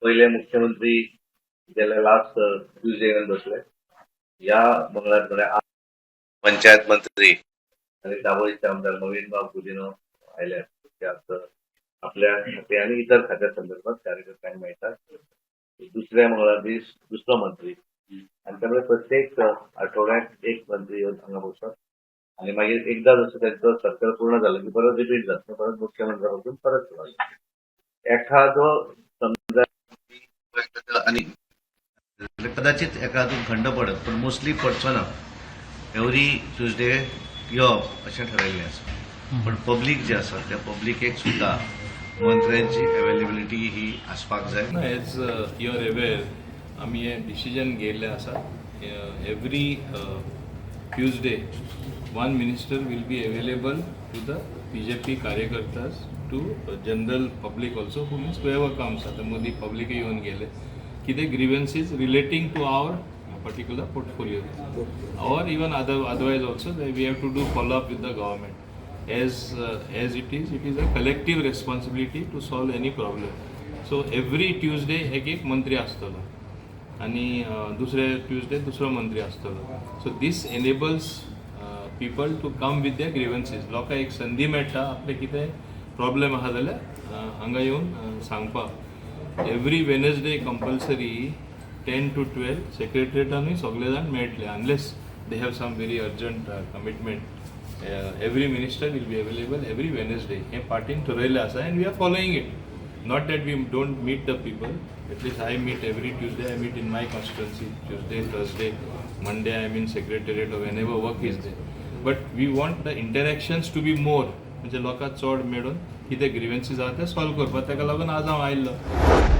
पहिले मुख्यमंत्री गेल्या लास्ट ट्युजडे बसले. या मंगळारकडे पंचायत मंत्री आणि दाभोळीचे आमदार नवीन बाब गुदिनो आले त्यात आपल्या खाते आणि इतर खात्या संदर्भात कार्यकर्त्यांना माहितात. दुसऱ्या मंगळारी दुसरा मंत्री आणि त्यामुळे प्रत्येक आठवड्यात एक मंत्री येऊन हांगा बसतात आणि मागीर एकदा जसं त्यांचं सर्कल पूर्ण झालं की परत रिपीट जातं, परत मुख्यमंत्र्यापासून परत सुरू एखादो समजा आणि कदाचित एखादून खंड पडत पण मोस्टली पडचो ना. एवरी ट्युजडे येवप अशें ठरयल्लें आसा. पण पब्लीक जे आसा त्या पब्लिकेक सुद्धा मंत्र्यांची अवेलेबिलिटी ही आसपाक जाय. एज यू आर अवेअर आम्ही हे डिसिजन घेयल्लें आसा. Every Tuesday one minister will be available to the BJP कार्यकर्तास to general public also who means whoever comes. आता मोदी पब्लिक येऊन गेले कितें grievances relating to our particular portfolio or even otherwise also we have to do follow up with the government as it is a collective responsibility to solve any problem. So every Tuesday एक मंत्री असतलो आणि दुसरे Tuesday दुसरो मंत्री असतलो. So this enables people to come with their grievances. लोकांक एक संधी मेळटा आपले कितें प्रॉब्लेम आहा जाल्यार हांगा येवन सांगपाक. एवरी वेनसडे कंपल्सरी 10 to 12 सेक्रेटरिएटानूय सगळे जाण मेळटले unless they have some very urgent commitment. Every minister will be available every Wednesday. हे पार्टीन ठरयल्लें आसा and we are following it. Not that we don't meet the people. At least I meet every Tuesday. I meet in my constituency Tuesday, Thursday, Monday I am in secretariat or whenever work is there. But we want the interactions to be more. म्हणजे लोकांक चड मेळून कितें ग्रिवेंसीस आहा ते solve करपाक. ताका लागून आज हांव आयिल्लो.